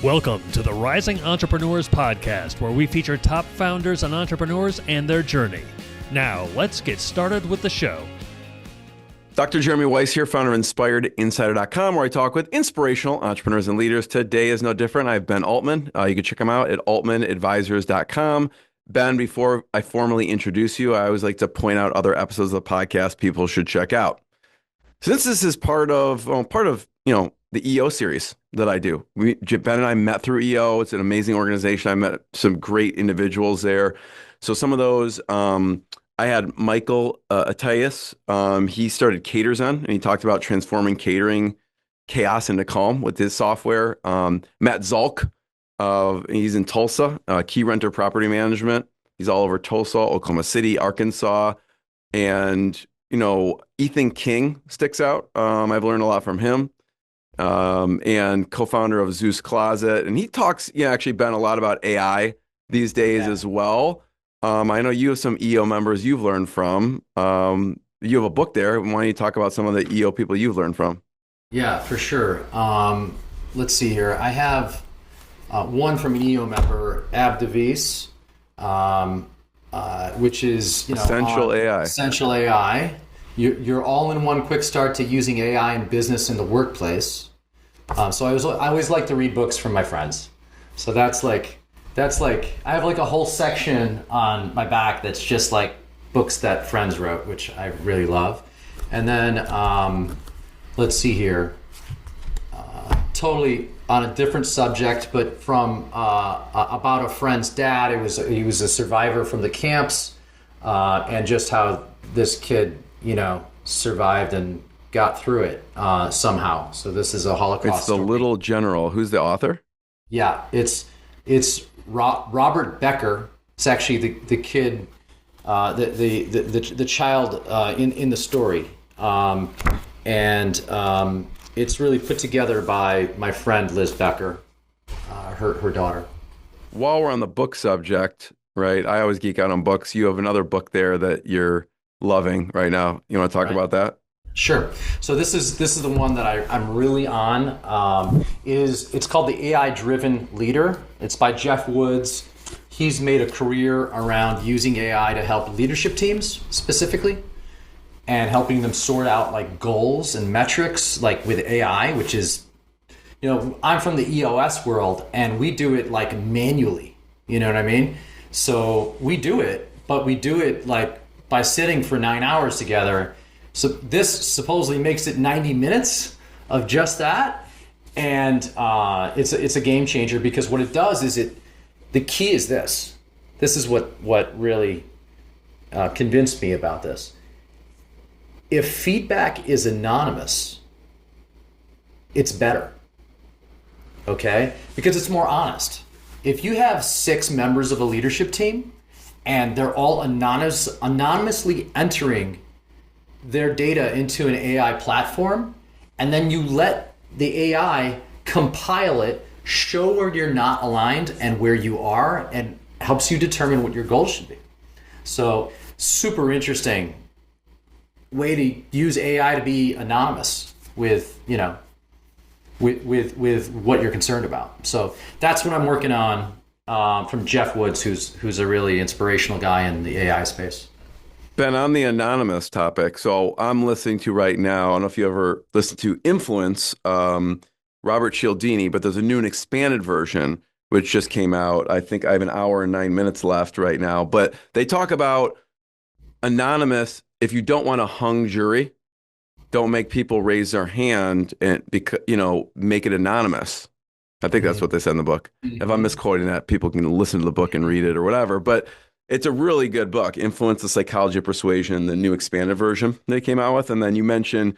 Welcome to the Rising Entrepreneurs Podcast, where we feature top founders and entrepreneurs and their journey. Now, let's get started with the show. Dr. Jeremy Weiss here, founder of InspiredInsider.com, where I talk with inspirational entrepreneurs and leaders. Today is no different. I have Ben Altman. You can check him out at altmanadvisors.com. Ben, before I formally introduce you, I always like to point out other episodes of the podcast people should check out. Since this is part of the EO series that I do, Ben and I met through EO. It's an amazing organization. I met some great individuals there. So some of those, I had Michael Attias. He started CaterZen, and he talked about transforming catering chaos into calm with his software. Matt Zalk, he's in Tulsa, Key Renter Property Management. He's all over Tulsa, Oklahoma City, Arkansas. And, Ethan King sticks out. I've learned a lot from him. And co-founder of Zeus Closet. And he talks, actually, Ben, a lot about AI these days as well. I know you have some EO members you've learned from. You have a book there. Why don't you talk about some of the EO people you've learned from? Yeah, for sure. Let's see here. I have one from an EO member, Abdevis, which is Essential AI. Essential AI. You're all in one quick start to using AI in business and the workplace. So I always like to read books from my friends. So that's like I have like a whole section on my back that's just like books that friends wrote, which I really love. And then let's see here, totally on a different subject, but from about a friend's dad. He was a survivor from the camps, and just how this kid survived and got through it somehow. So this is a Holocaust It's the story. Little General. Who's the author? Yeah, it's Robert Becker. It's actually the kid, the child in the story, and it's really put together by my friend Liz Becker, her daughter. While we're on the book subject, right? I always geek out on books. You have another book there that you're loving right now. You want to talk about that? Sure. So this is the one that I'm really on. It's called The AI-Driven Leader. It's by Jeff Woods. He's made a career around using AI to help leadership teams specifically, and helping them sort out like goals and metrics like with AI, which is, I'm from the EOS world and we do it like manually. You know what I mean? So we do it, but we do it like by sitting for 9 hours together. So this supposedly makes it 90 minutes of just that. And it's a game changer, because what it does is the key is this. This is what really convinced me about this. If feedback is anonymous, it's better. Okay? Because it's more honest. If you have 6 members of a leadership team and they're all anonymously entering their data into an AI platform, and then you let the AI compile it, show where you're not aligned and where you are, and helps you determine what your goals should be. So super interesting way to use AI to be anonymous with what you're concerned about. So that's what I'm working on from Jeff Woods, who's a really inspirational guy in the AI space. Ben, on the anonymous topic, so I'm listening to right now, I don't know if you ever listened to Influence, Robert Cialdini, but there's a new and expanded version, which just came out. I think I have an hour and 9 minutes left right now, but they talk about anonymous. If you don't want a hung jury, don't make people raise their hand, and make it anonymous. I think that's what they said in the book. Mm-hmm. If I'm misquoting that, people can listen to the book and read it or whatever, but it's a really good book, Influence, the Psychology of Persuasion, the new expanded version they came out with. And then you mentioned,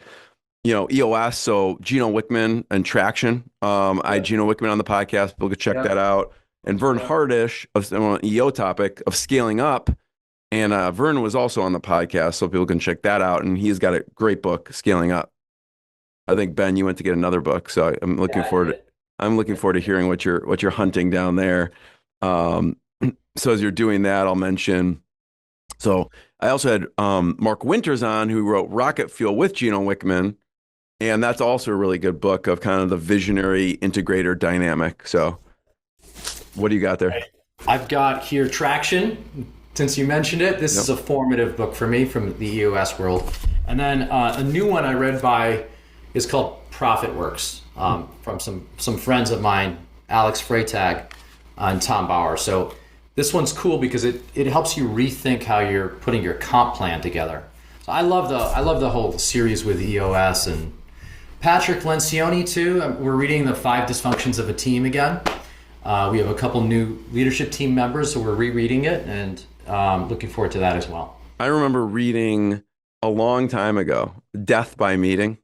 EOS, so Gino Wickman and Traction. I had Gino Wickman on the podcast. People could check that out. And Vern Hardish, on an EO topic of scaling up. And Vern was also on the podcast, so people can check that out. And he's got a great book, Scaling Up. I think, Ben, you went to get another book, so I'm looking forward to hearing what you're hunting down there. So as you're doing that, I'll mention, so I also had Mark Winters on, who wrote Rocket Fuel with Gino Wickman, And that's also a really good book of kind of the visionary integrator dynamic. So what do you got there? I've got here Traction. Since you mentioned it, this is a formative book for me from the EOS world. And then a new one I read is called Profit Works, from some friends of mine, Alex Freytag and Tom Bauer. So this one's cool because it helps you rethink how you're putting your comp plan together. So I love the whole series with EOS and Patrick Lencioni too. We're reading the 5 Dysfunctions of a Team again. We have a couple new leadership team members, so we're rereading it and looking forward to that as well. I remember reading a long time ago, Death by Meeting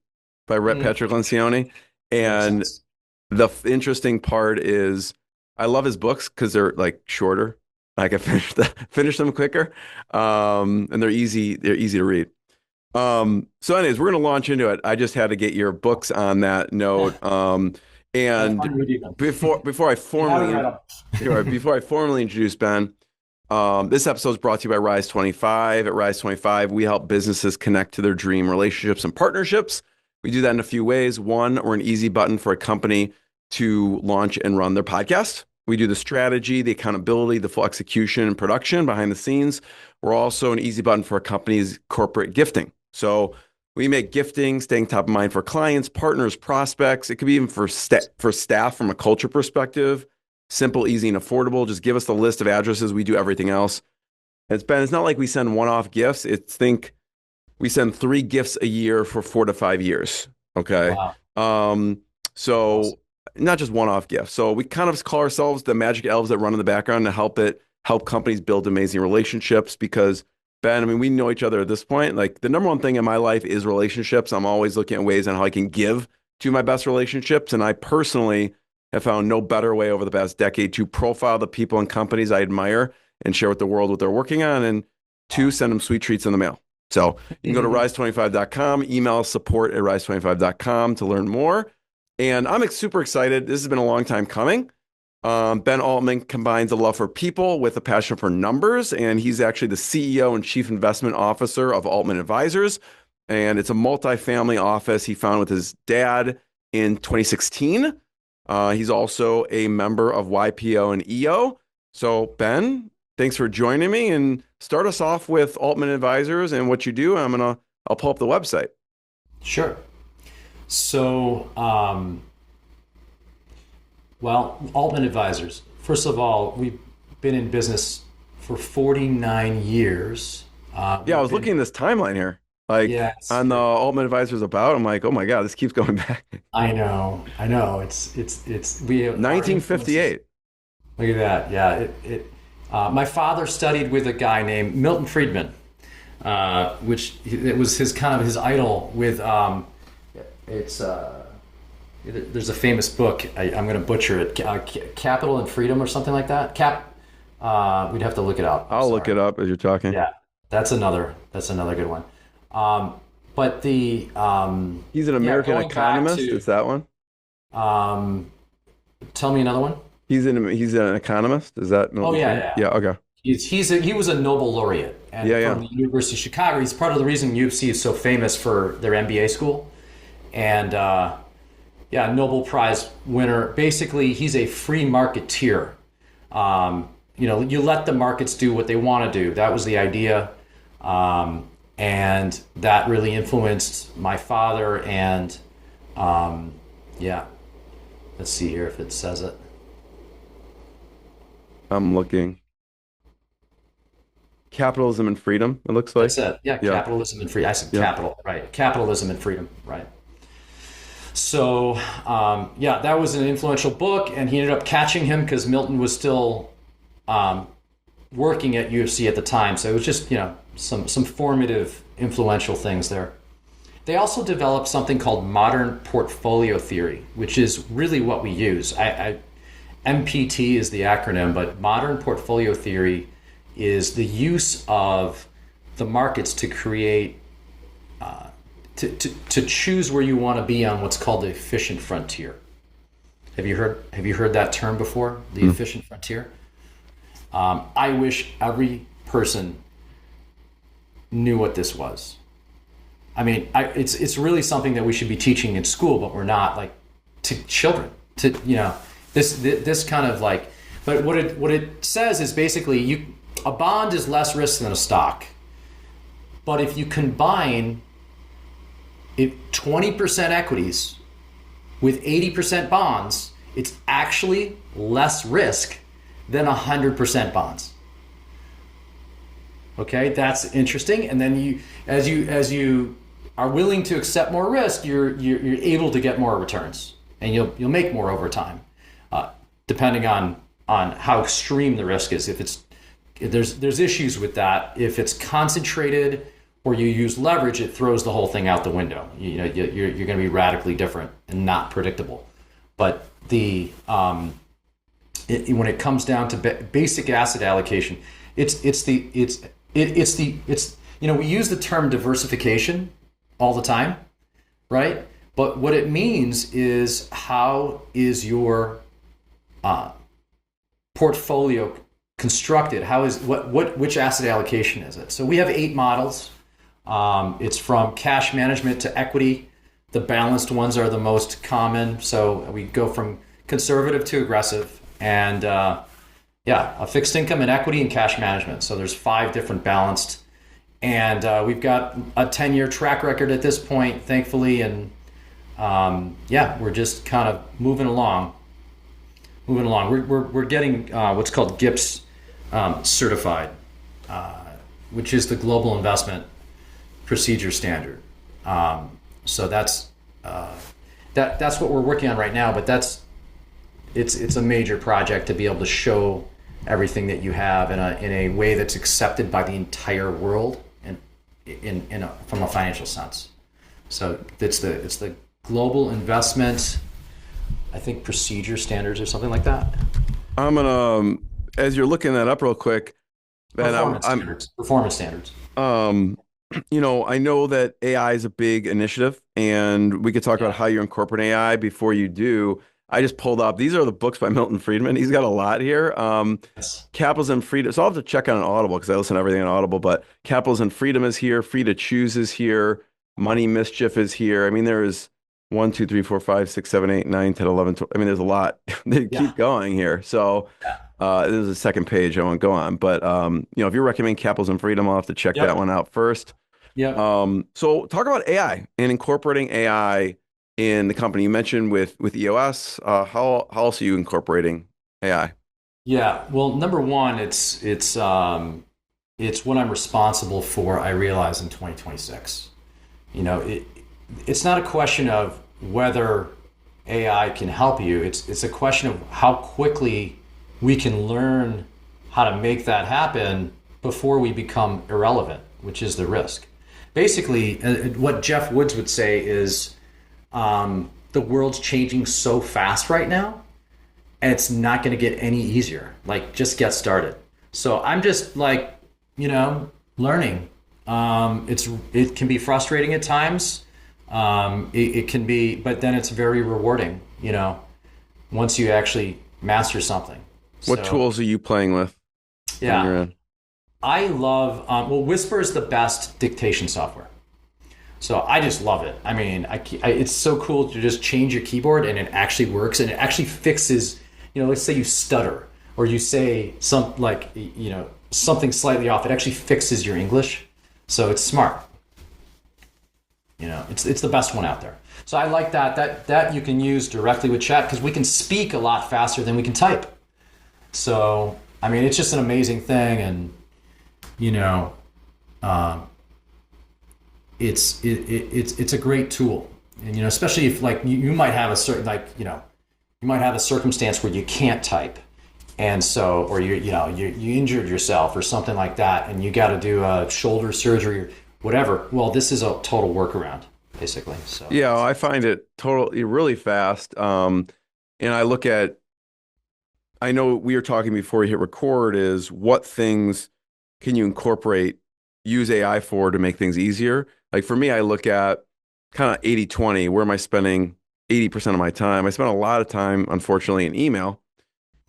by Patrick Lencioni. And the interesting part is I love his books because they're like shorter. I can finish them quicker. And they're easy to read. So anyways, we're going to launch into it. I just had to get your books on that note. And before I formally introduce Ben, this episode is brought to you by Rise 25. At Rise 25, we help businesses connect to their dream relationships and partnerships. We do that in a few ways. One, we're an easy button for a company to launch and run their podcast. We do the strategy, the accountability, the full execution and production behind the scenes. We're also an easy button for a company's corporate gifting. So we make gifting, staying top of mind for clients, partners, prospects. It could be even for staff from a culture perspective. Simple, easy, and affordable. Just give us the list of addresses. We do everything else. It's not like we send one-off gifts. We send 3 gifts a year for 4 to 5 years. Okay. Wow. So awesome. Not just one-off gifts. So we kind of call ourselves the magic elves that run in the background to help companies build amazing relationships because Ben, I mean, we know each other at this point. Like the number one thing in my life is relationships. I'm always looking at ways on how I can give to my best relationships. And I personally have found no better way over the past decade to profile the people and companies I admire and share with the world what they're working on. And 2, send them sweet treats in the mail. So you can go to rise25.com, email support@rise25.com to learn more. And I'm super excited. This has been a long time coming. Ben Altman combines a love for people with a passion for numbers, and he's actually the CEO and Chief Investment Officer of Altman Advisors, and it's a multi-family office he founded with his dad in 2016. He's also a member of YPO and EO. So Ben, thanks for joining me, and start us off with Altman Advisors and what you do. I'll pull up the website. Sure. So, Altman Advisors. First of all, we've been in business for 49 years. I was looking at this timeline here. On the Altman Advisors I'm like, oh my God, this keeps going back. I know. It's we 1958. Look at that. Yeah. My father studied with a guy named Milton Friedman, which it was his idol with, there's a famous book. I'm going to butcher it. Capital and Freedom or something like that. We'd have to look it up. I'll look it up as you're talking. Yeah, that's another good one. But he's an American economist. Is that one? Tell me another one. He's an economist. Is that? Yeah. Okay. He was a Nobel laureate from the University of Chicago. He's part of the reason UFC is so famous for their MBA school, and Nobel Prize winner. Basically, he's a free marketeer. You let the markets do what they want to do. That was the idea, and that really influenced my father. And let's see here if it says it. I'm looking. Capitalism and Freedom, it looks like. That's it. Yeah, Capitalism and Freedom. I said capital, right. Capitalism and Freedom, right. So, that was an influential book, and he ended up catching him because Milton was still working at UFC at the time. So it was just, some formative, influential things there. They also developed something called modern portfolio theory, which is really what we use. MPT is the acronym, but modern portfolio theory is the use of the markets to create, to choose where you want to be on what's called the efficient frontier. Have you heard that term before? The efficient frontier. I wish every person knew what this was. I mean, it's really something that we should be teaching in school, but we're not, like, to children. To this kind of like, but what it says is basically a bond is less risk than a stock, but if you combine 20% equities with 80% bonds, it's actually less risk than 100% bonds. Okay, that's interesting. And then as you are willing to accept more risk, you're able to get more returns, and you'll make more over time, depending on how extreme the risk is. If there's issues with that. If it's concentrated or you use leverage, it throws the whole thing out the window. You're going to be radically different and not predictable. But when it comes down to basic asset allocation, we use the term diversification all the time, right? But what it means is, how is your portfolio constructed? Which asset allocation is it? So we have 8 models. It's from cash management to equity. The balanced ones are the most common. So we go from conservative to aggressive, and a fixed income and equity and cash management. So there's 5 different balanced, and we've got a 10-year track record at this point, thankfully, and we're just kind of moving along. We're getting what's called GIPS certified, which is the Global Investment Procedure Standard. So that's what we're working on right now. But it's a major project to be able to show everything that you have in a way that's accepted by the entire world, and from a financial sense. So it's the Global Investment, I think, Procedure Standards or something like that. I'm gonna, as you're looking that up real quick, Ben, Performance standards. I know that AI is a big initiative, and we could talk about how you incorporate AI. Before you do, I just pulled up, these are the books by Milton Friedman. He's got a lot here. Capitalism, Freedom. So I'll have to check on Audible, because I listen to everything on Audible, but Capitalism, Freedom is here. Free to Choose is here. Money Mischief is here. I mean, there's 1, 2, 3, 4, 5, 6, 7, 8, 9, 10, 11, 12. I mean, there's a lot. They keep going here. So this is the second page I won't go on. But, if you recommend Capitalism, Freedom, I'll have to check that one out first. Yeah. So talk about AI and incorporating AI in the company. You mentioned with EOS. How else are you incorporating AI? Yeah. Well, number one, it's what I'm responsible for, I realize, in 2026. It's not a question of whether AI can help you. It's a question of how quickly we can learn how to make that happen before we become irrelevant, which is the risk. Basically, what Jeff Woods would say is, the world's changing so fast right now, and it's not going to get any easier. Like, just get started. So I'm just learning. It can be frustrating at times. It can be, but then it's very rewarding, once you actually master something. What tools are you playing with? Yeah. I love, Whisper is the best dictation software. So I just love it. I mean, it's so cool to just change your keyboard and it actually works, and it actually fixes, let's say you stutter or you say something slightly off. It actually fixes your English. So it's smart. It's the best one out there. So I like that you can use directly with chat, because we can speak a lot faster than we can type. So, I mean, it's just an amazing thing. And, it's a great tool. And, especially if you might have a certain, you might have a circumstance where you can't type. And so, or you injured yourself or something like that, and you got to do a shoulder surgery or whatever. Well, this is a total workaround, basically. So yeah, I find it really fast. And I know we were talking before we hit record, is what things can you use AI for to make things easier? Like for me, I look at kind of 80-20. Where am I spending 80% of my time? I spend a lot of time, unfortunately, in email.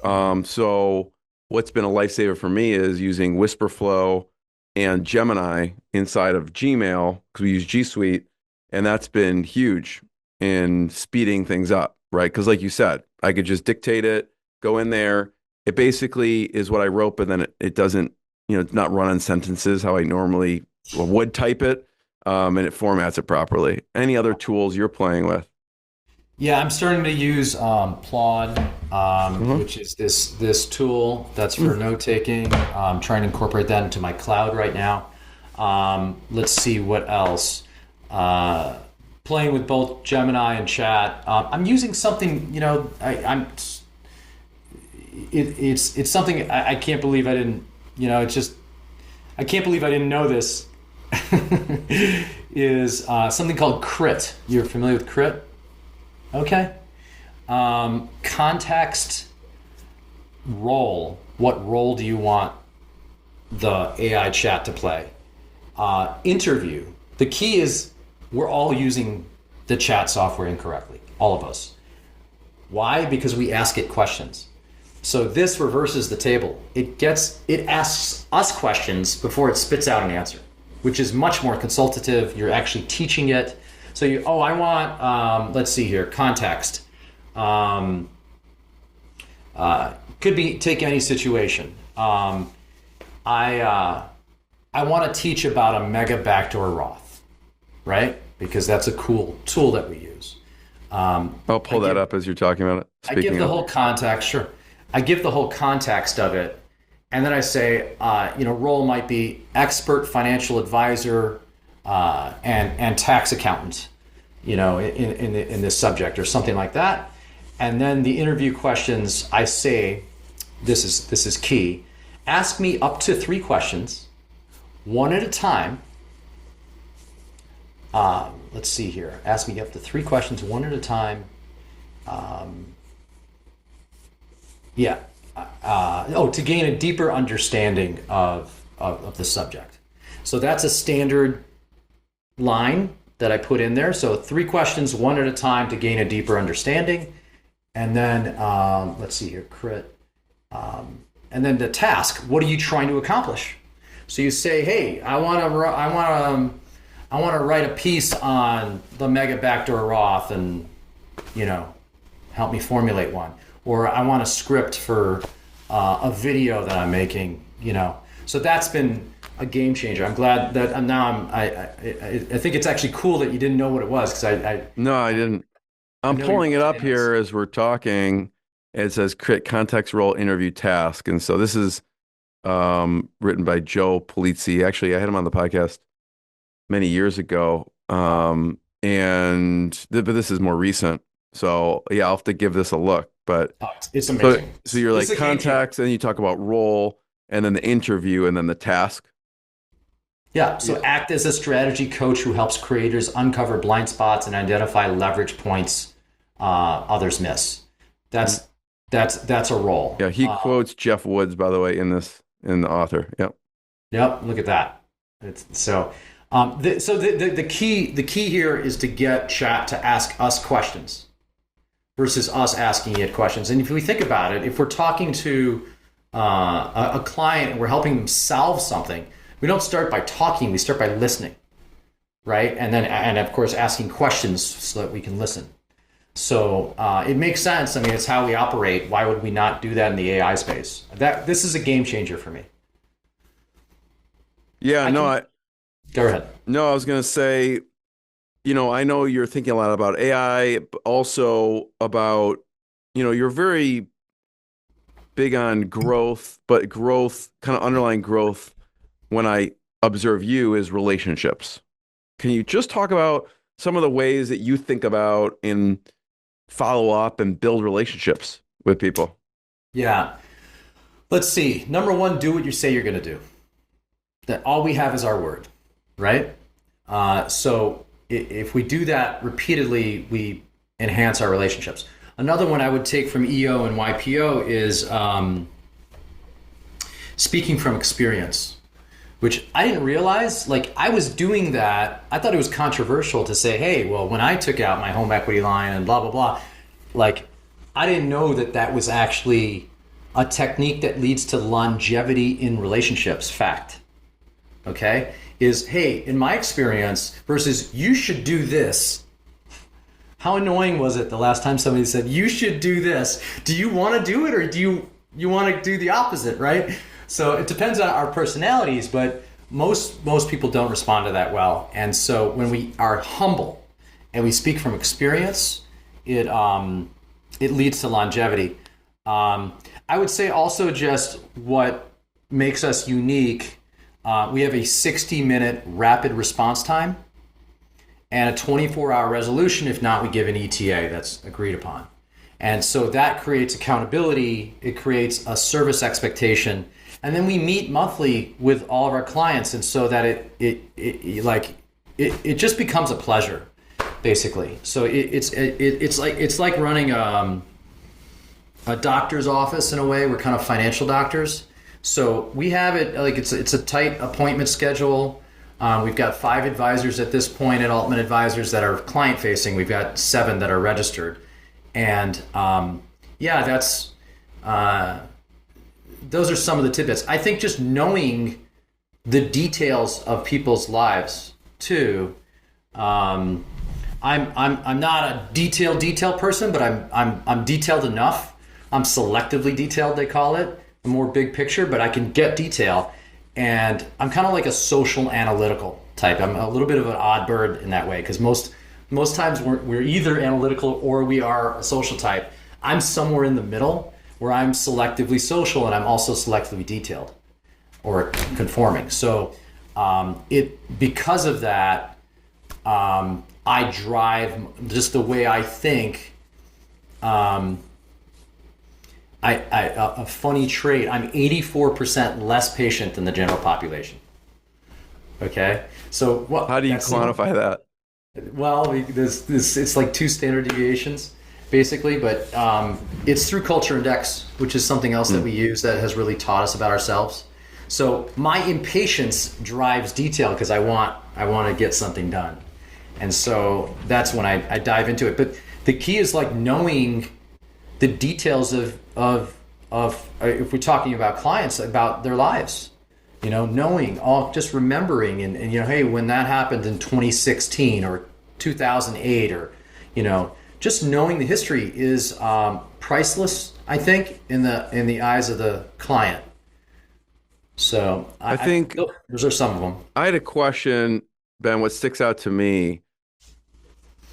So what's been a lifesaver for me is using Whisper Flow and Gemini inside of Gmail, because we use G Suite, and that's been huge in speeding things up, right? Because like you said, I could just dictate it, go in there. It basically is what I wrote, but then it doesn't, it's not run on sentences how I normally would type it, and it formats it properly. Any other tools you're playing with? Yeah, I'm starting to use Plod, which is this tool that's for note taking. I'm trying to incorporate that into my cloud right now. Let's see what else. Playing with both Gemini and Chat. I'm using something. It's something I can't believe I didn't. I can't believe I didn't know this. Is something called Crit. You're familiar with Crit? Okay. Context, role. What role do you want the AI chat to play? Interview. The key is we're all using the chat software incorrectly. All of us. Why? Because we ask it questions. So this reverses the table. It asks us questions before it spits out an answer, which is much more consultative. You're actually teaching it. So I want, let's see here, context. Could be, take any situation. I want to teach about a mega backdoor Roth, right? Because that's a cool tool that we use. I'll pull that up as you're talking about it. I give the whole context, sure. I give the whole context of it. And then I say, role might be expert financial advisor, and tax accountant, in this subject or something like that. And then the interview questions, I say, this is key. Ask me up to 3 questions, one at a time. Let's see here. Ask me up to 3 questions, one at a time. To gain a deeper understanding of the subject. So that's a standard line that I put in there. So 3 questions, one at a time to gain a deeper understanding. And then, let's see here, Crit. And then the task, what are you trying to accomplish? So you say, hey, I want to write a piece on the mega backdoor Roth and, help me formulate one. Or I want a script for a video that I'm making, So that's been a game changer. I'm glad that I think it's actually cool that you didn't know what it was, because No, I didn't. I'm pulling it up here as we're talking. It says Crit context role interview task. And so this is written by Joe Polizzi. Actually, I had him on the podcast many years ago. But this is more recent. So yeah, I'll have to give this a look. But it's amazing. So you're like context, and then you talk about role, and then the interview, and then the task. Yeah. So act as a strategy coach who helps creators uncover blind spots and identify leverage points others miss. That's a role. Yeah. He quotes Jeff Woods, by the way, in the author. Yep. Yep. Look at that. The key here is to get chat to ask us questions versus us asking it questions. And if we think about it, if we're talking to a client and we're helping them solve something, we don't start by talking, we start by listening, right? And of course, asking questions so that we can listen. So it makes sense. I mean, it's how we operate. Why would we not do that in the AI space? This is a game changer for me. Yeah, Go ahead. No, I was going to say, I know you're thinking a lot about AI, but also about, you're very big on growth, but growth, kind of underlying growth, when I observe you, is relationships. Can you just talk about some of the ways that you think about and follow up and build relationships with people? Yeah. Let's see. Number 1, do what you say you're going to do. That all we have is our word, right? So if we do that repeatedly, we enhance our relationships. Another one I would take from EO and YPO is speaking from experience, which I didn't realize. Like, I was doing that. I thought it was controversial to say, hey, well, when I took out my home equity line and blah, blah, blah, like, I didn't know that was actually a technique that leads to longevity in relationships. Fact. okay, is, hey, in my experience versus you should do this. How annoying was it the last time somebody said, you should do this? Do you want to do it, or do you want to do the opposite, right? So it depends on our personalities, but most people don't respond to that well. And so when we are humble and we speak from experience, it leads to longevity. I would say also just what makes us unique, we have a 60-minute rapid response time and a 24-hour resolution. If not, we give an ETA that's agreed upon. And so that creates accountability. It creates a service expectation. And then we meet monthly with all of our clients. And so that it just becomes a pleasure, basically. So it's like running a doctor's office in a way. We're kind of financial doctors. So we have it like it's a tight appointment schedule. We've got 5 advisors at this point at Altman Advisors that are client facing. We've got 7 that are registered. And that's those are some of the tidbits. I think just knowing the details of people's lives too. I'm not a detailed person, but I'm detailed enough. I'm selectively detailed, they call it, more big picture, but I can get detail. And I'm kind of like a social analytical type. I'm a little bit of an odd bird in that way, because most times we're either analytical or we are a social type. I'm somewhere in the middle where I'm selectively social and I'm also selectively detailed or conforming. So because of that, I drive just the way I think. A funny trait, I'm 84% less patient than the general population. Okay, so how do you quantify that? Well, it's like 2 standard deviations, basically, but it's through Culture Index, which is something else that we use that has really taught us about ourselves. So my impatience drives detail because I want to get something done, and so that's when I dive into it. But the key is like knowing the details of if we're talking about clients, about their lives, knowing, just remembering and hey, when that happened in 2016 or 2008 or, just knowing the history is priceless, I think, in the eyes of the client. So I think those are some of them. I had a question, Ben. What sticks out to me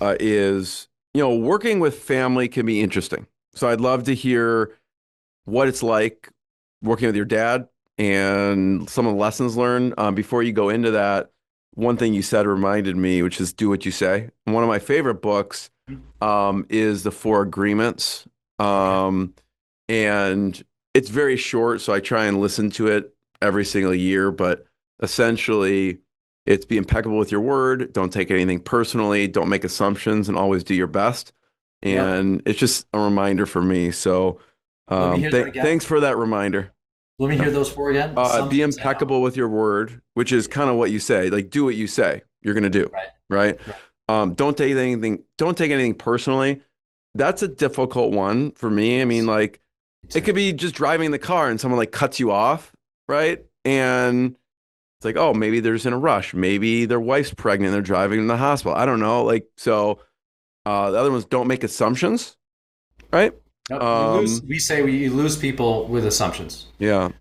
is, working with family can be interesting. So I'd love to hear what it's like working with your dad and some of the lessons learned. Before you go into that, one thing you said reminded me, which is do what you say. And one of my favorite books is The 4 Agreements. And it's very short, so I try and listen to it every single year. But essentially, it's be impeccable with your word. Don't take anything personally. Don't make assumptions, and always do your best. And it's just a reminder for me. So thanks for that reminder. Let me hear those 4 again. Be impeccable with your word, which is kind of what you say. Like, do what you say you're going to do. Right. Don't take anything personally. That's a difficult one for me. I mean, like, it could be just driving the car and someone like cuts you off. Right. And it's like, oh, maybe they're just in a rush. Maybe their wife's pregnant. They're driving to the hospital. I don't know. Like, so. The other ones, don't make assumptions, right? No, we say you lose people with assumptions. Yeah.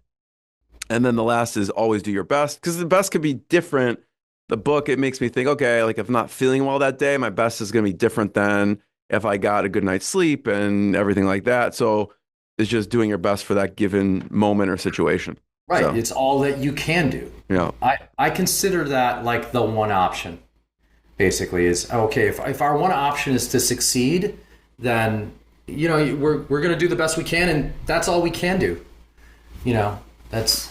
And then the last is always do your best, because the best could be different. The book, it makes me think, okay, like if I'm not feeling well that day, my best is going to be different than if I got a good night's sleep and everything like that. So it's just doing your best for that given moment or situation. Right. So, it's all that you can do. Yeah. I consider that like the one option. Basically is, okay, if our one option is to succeed, then we're going to do the best we can, and that's all we can do. That's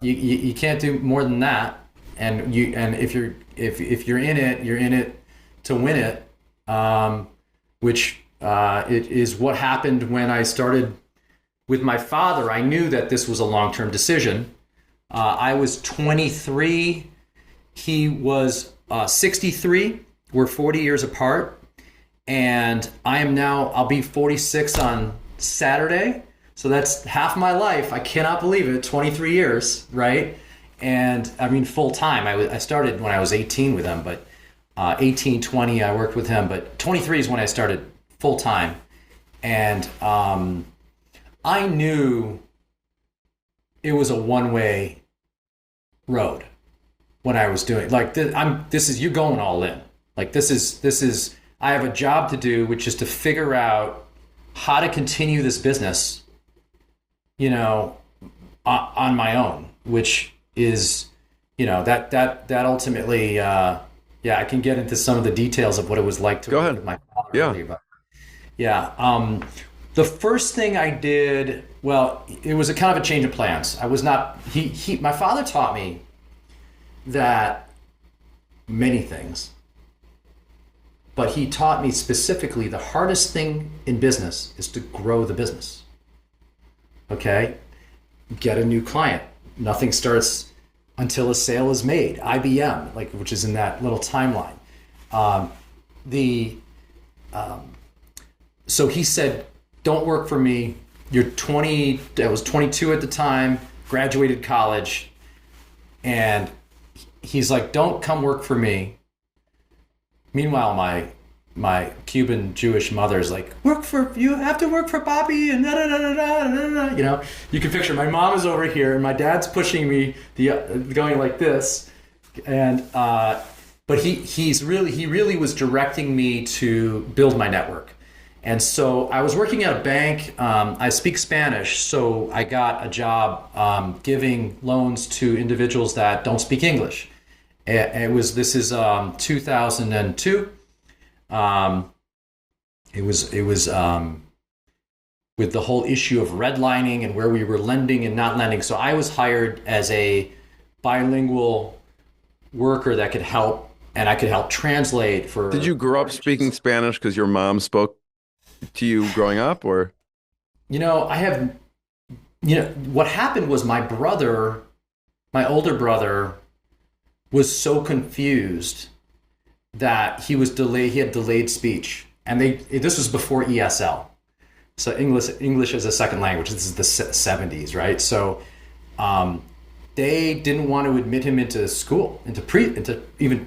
you can't do more than that. And if you're in it to win it, which it is what happened when I started with my father. I knew that this was a long-term decision. I was 23, he was 63. We're 40 years apart, and I'll be 46 on Saturday. So that's half my life. I cannot believe it. 23 years, right? And I mean, full time. I started when I was 18 with him, but 18, 20, I worked with him, but 23 is when I started full time. And I knew it was a one-way road when I was doing you're going all in. Like this is I have a job to do, which is to figure out how to continue this business, on my own, which is, that ultimately, I can get into some of the details of what it was like to work with my father. Yeah. Earlier, but the first thing I did, it was a kind of a change of plans. I was not, my father taught me that many things, but he taught me specifically the hardest thing in business is to grow the business. Okay? Get a new client. Nothing starts until a sale is made. IBM, which is in that little timeline. So he said, don't work for me. You're 20, I was 22 at the time, graduated college. And he's like, don't come work for me. Meanwhile, my Cuban Jewish mother's like, you have to work for Bobby and da da da da da da. You can picture my mom is over here and my dad's pushing me going like this, and but he really was directing me to build my network. And so I was working at a bank. I speak Spanish, so I got a job giving loans to individuals that don't speak English. This is 2002. It was with the whole issue of redlining and where we were lending and not lending. So I was hired as a bilingual worker that could help, and I could help translate for. Did you grow up speaking Spanish because your mom spoke to you growing up, or? What happened was my older brother was so confused that he had delayed speech. And this was before ESL. So English as a second language. This is the 70s, right? So they didn't want to admit him into school, into preschool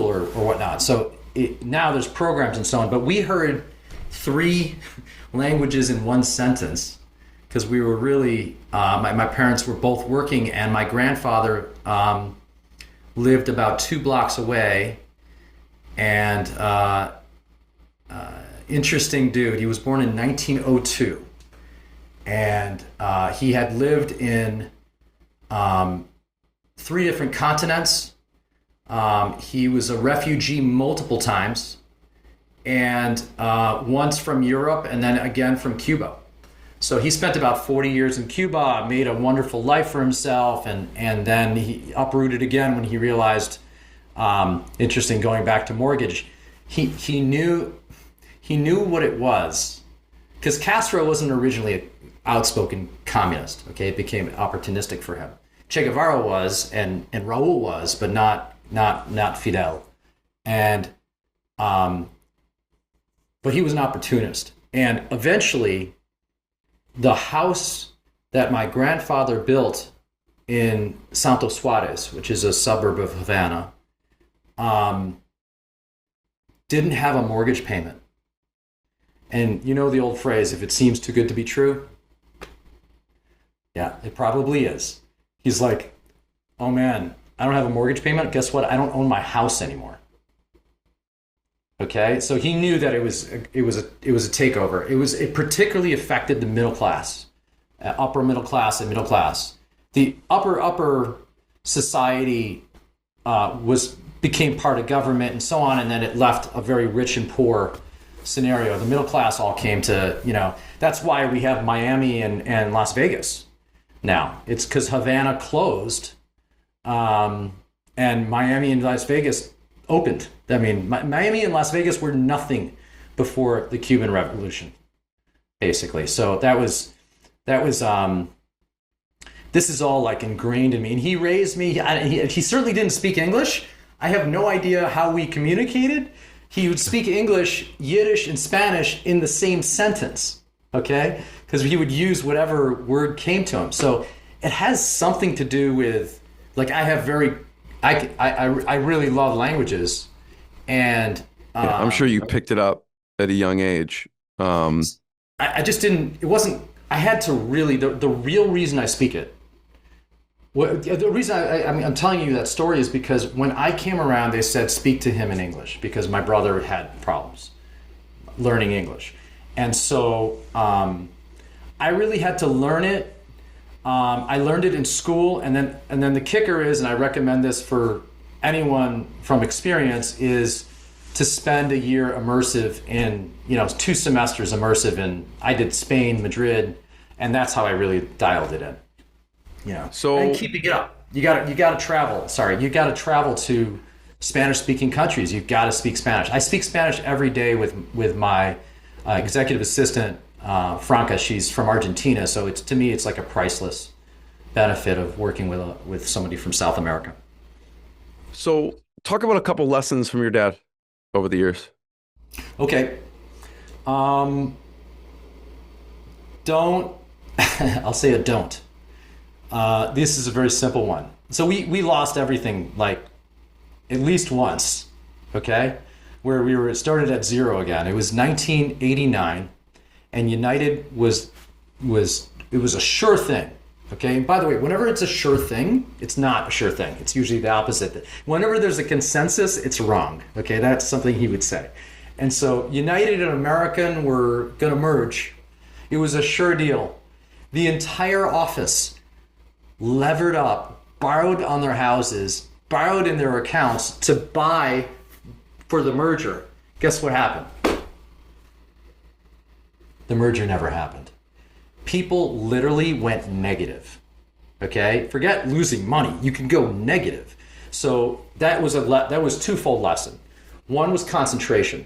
or whatnot. So now there's programs and so on. But we heard 3 languages in one sentence because we were really, my parents were both working, and my grandfather lived about 2 blocks away, and interesting dude. He was born in 1902, and he had lived in 3 different continents. He was a refugee multiple times, and once from Europe and then again from Cuba. So he spent about 40 years in Cuba, made a wonderful life for himself, and then he uprooted again when he realized, interesting, going back to mortgage, he knew what it was, because Castro wasn't originally an outspoken communist. Okay, it became opportunistic for him. Che Guevara was, and Raul was, but not Fidel, and but he was an opportunist, and eventually, the house that my grandfather built in Santo Suarez, which is a suburb of Havana, didn't have a mortgage payment. And you know the old phrase, if it seems too good to be true? Yeah, it probably is. He's like, oh man, I don't have a mortgage payment. Guess what? I don't own my house anymore. Okay, so he knew that it was a takeover. It particularly affected the middle class, upper middle class and middle class. The upper society became part of government and so on, and then it left a very rich and poor scenario. The middle class all came to, that's why we have Miami and Las Vegas now. It's because Havana closed, and Miami and Las Vegas opened. I mean, Miami and Las Vegas were nothing before the Cuban Revolution, basically. So that was this is all like ingrained in me. And he raised me. He certainly didn't speak English. I have no idea how we communicated. He would speak English, Yiddish, and Spanish in the same sentence, okay? Because he would use whatever word came to him. So it has something to do with, like, I really love languages, and I'm sure you picked it up at a young age. I just didn't. It wasn't. I had to really. The real reason I speak it. The reason I'm telling you that story is because when I came around, they said speak to him in English because my brother had problems learning English, and so I really had to learn it. I learned it in school, and then the kicker is, and I recommend this for anyone from experience, is to spend a year immersive in, 2 semesters immersive in. I did Spain, Madrid, and that's how I really dialed it in. So and keeping it up. You got to travel. You got to travel to Spanish-speaking countries. You've got to speak Spanish. I speak Spanish every day with my executive assistant, Franca. She's from Argentina, so to me it's like a priceless benefit of working with somebody from South America. So talk about a couple lessons from your dad over the years. Okay. Don't. I'll say a don't. This is a very simple one. So we lost everything, like, at least once, okay? Where we were started at zero again. It was 1989, and United was a sure thing, okay? And by the way, whenever it's a sure thing, it's not a sure thing. It's usually the opposite. Whenever there's a consensus, it's wrong, okay? That's something he would say. And so United and American were going to merge. It was a sure deal. The entire office levered up, borrowed on their houses, borrowed in their accounts to buy for the merger. Guess what happened? The merger never happened. People literally went negative. Okay? Forget losing money. You can go negative. So that was twofold lesson. One was concentration,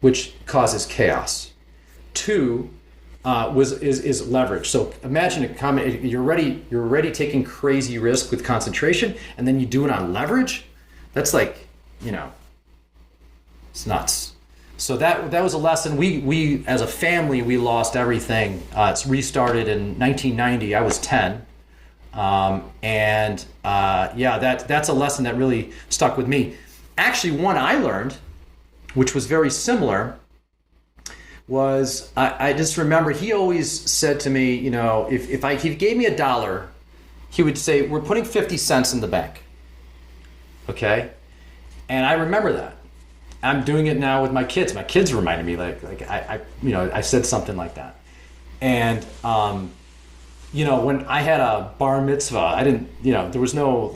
which causes chaos. Two is leverage. So imagine you're already taking crazy risk with concentration, and then you do it on leverage. That's like, it's nuts. So that was a lesson. We as a family, we lost everything. It's restarted in 1990. I was 10, that's a lesson that really stuck with me. Actually, one I learned, which was very similar, was I just remember he always said to me, if he gave me $1, he would say, we're putting 50 cents in the bank. Okay? And I remember that. I'm doing it now with my kids. My kids reminded me, I said something like that. And, when I had a bar mitzvah, I didn't, there was no,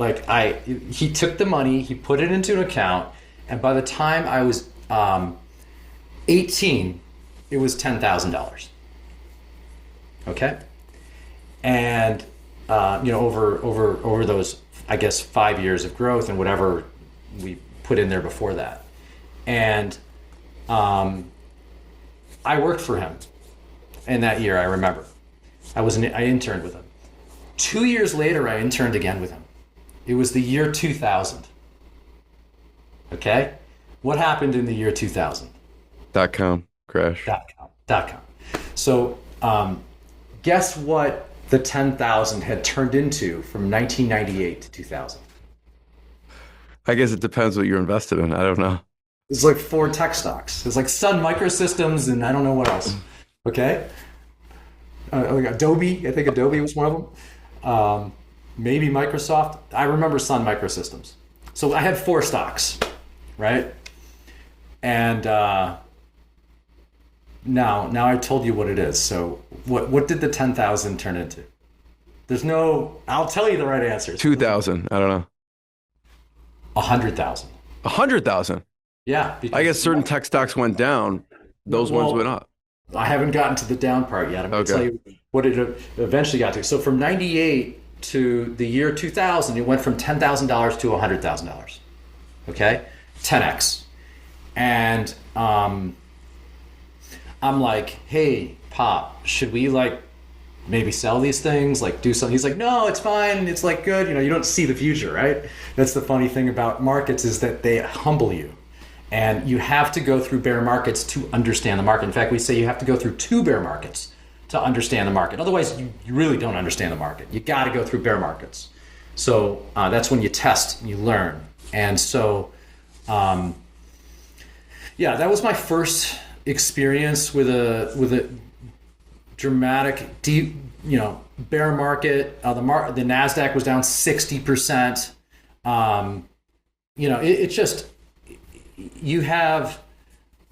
he took the money, he put it into an account, and by the time I was 18, it was $10,000. Okay? And, over those, I guess, 5 years of growth and whatever we put in there before that. And I worked for him in that year, I remember. I interned with him. 2 years later, I interned again with him. It was the year 2000. Okay? What happened in the year 2000? .com crash. .com. So guess what the 10,000 had turned into from 1998 to 2000? I guess it depends what you're invested in. I don't know. It's like 4 tech stocks. It's like Sun Microsystems and I don't know what else. Okay? Like Adobe. I think Adobe was one of them. Maybe Microsoft. I remember Sun Microsystems. So I had 4 stocks, right? And now I told you what it is. So what did the 10,000 turn into? I'll tell you the right answer. 2,000. I don't know. 100,000. 100,000. Yeah. I guess certain tech stocks went down. Those ones went up. I haven't gotten to the down part yet. I'm going to tell you what it eventually got to. So from 98 to the year 2000, it went from $10,000 to $100,000. Okay? 10x. And I'm like, hey, Pop, should we maybe sell these things, do something? He's like, no, it's fine. It's good. You don't see the future, right? That's the funny thing about markets is that they humble you. And you have to go through bear markets to understand the market. In fact, we say you have to go through 2 bear markets to understand the market. Otherwise, you really don't understand the market. You got to go through bear markets. So that's when you test and you learn. And so, that was my first experience with a dramatic, deep, bear market. The NASDAQ was down 60%. It's just, you have,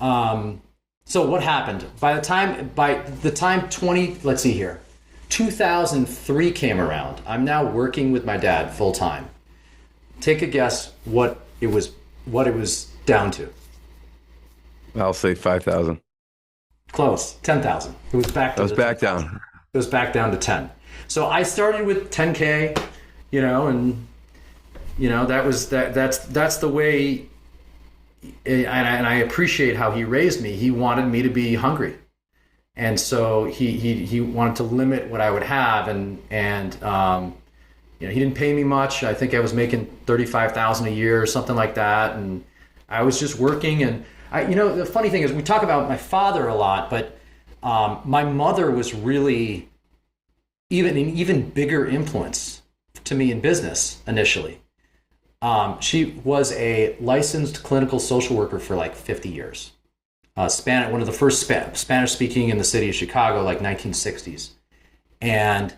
so what happened? By the time 2003 came around, I'm now working with my dad full time. Take a guess what it was down to. I'll say 5,000. Close, 10,000. It was back down. It was back down to 10. So I started with 10K, that's the way. And I appreciate how he raised me. He wanted me to be hungry, and so he wanted to limit what I would have, and he didn't pay me much. I think I was making $35,000 a year or something like that, and I was just working. And the funny thing is, we talk about my father a lot, but my mother was really an even bigger influence to me in business initially. She was a licensed clinical social worker for like 50 years. One of the first Spanish speaking in the city of Chicago, like 1960s. And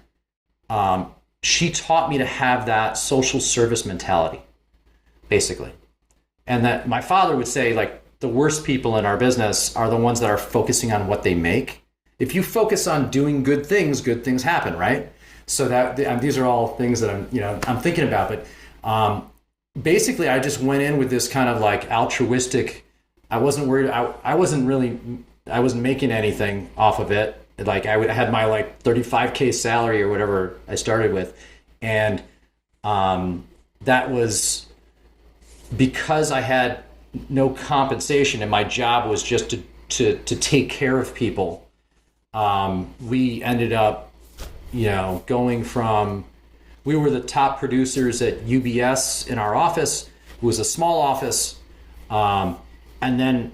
she taught me to have that social service mentality, basically. And that my father would say, like, the worst people in our business are the ones that are focusing on what they make. If you focus on doing good things happen, right? So these are all things that I'm thinking about, but basically, I just went in with this kind of like altruistic. I wasn't worried. I wasn't making anything off of it. Like I had my like 35K salary or whatever I started with, and that was because I had no compensation and my job was just to take care of people. We ended up, going from. We were the top producers at UBS in our office. It was a small office. And then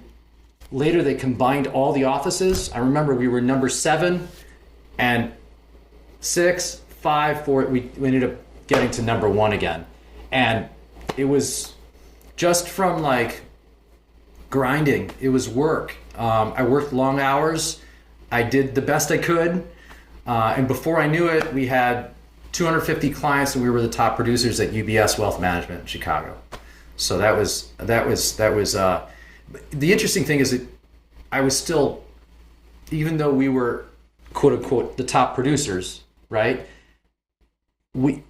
later they combined all the offices. I remember we were number 7 and 6, 5, 4. We ended up getting to number 1 again. And it was just from like grinding. It was work. I worked long hours. I did the best I could. And before I knew it, we had 250 clients, and we were the top producers at UBS Wealth Management in Chicago. So that was. The interesting thing is that I was still, even though we were quote unquote the top producers, right? We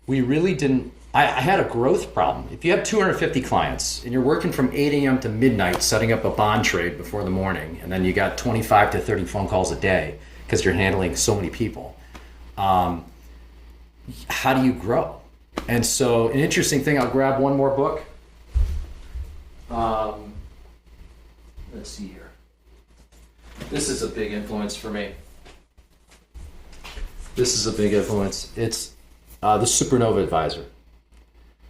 really didn't. I had a growth problem. If you have 250 clients and you're working from 8 a.m. to midnight setting up a bond trade before the morning, and then you got 25 to 30 phone calls a day, because you're handling so many people. How do you grow? And so an interesting thing, I'll grab one more book. Let's see here. This is a big influence for me. It's the Supernova Advisor.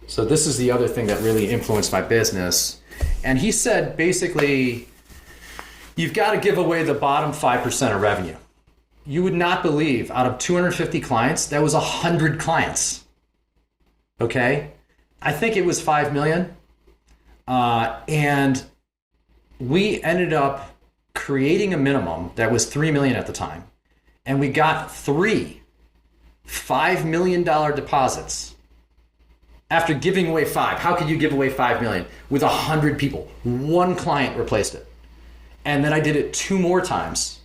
So this is the other thing that really influenced my business. And he said, basically, you've got to give away the bottom 5% of revenue. You would not believe, out of 250 clients, that was 100 clients. Okay? I think it was 5 million. And we ended up creating a minimum that was 3 million at the time. And we got 3 $5 million deposits after giving away 5. How could you give away 5 million with 100 people? One client replaced it. And then I did it 2 more times.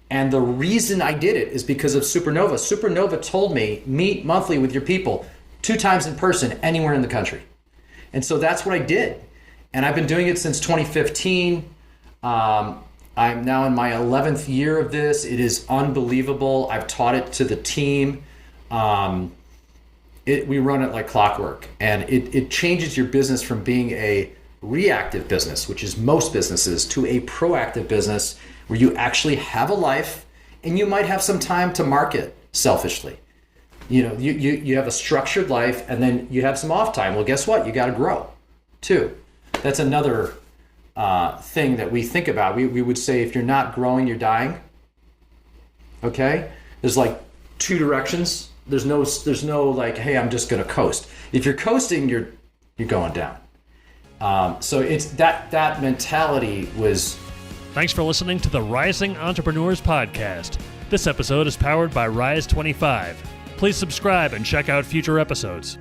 And the reason I did it is because of Supernova. Supernova told me, meet monthly with your people 2 times in person anywhere in the country. And so that's what I did. And I've been doing it since 2015. I'm now in my 11th year of this. It is unbelievable. I've taught it to the team. We run it like clockwork. And it changes your business from being a reactive business, which is most businesses, to a proactive business where you actually have a life and you might have some time to market selfishly. You have a structured life and then you have some off time. Well, guess what? You got to grow too. That's another thing that we think about. We would say if you're not growing, you're dying. Okay? There's like two directions. There's no like, hey, I'm just gonna coast. If you're coasting, you're going down. So it's that mentality was. Thanks for listening to the Rising Entrepreneurs Podcast. This episode is powered by Rise 25. Please subscribe and check out future episodes.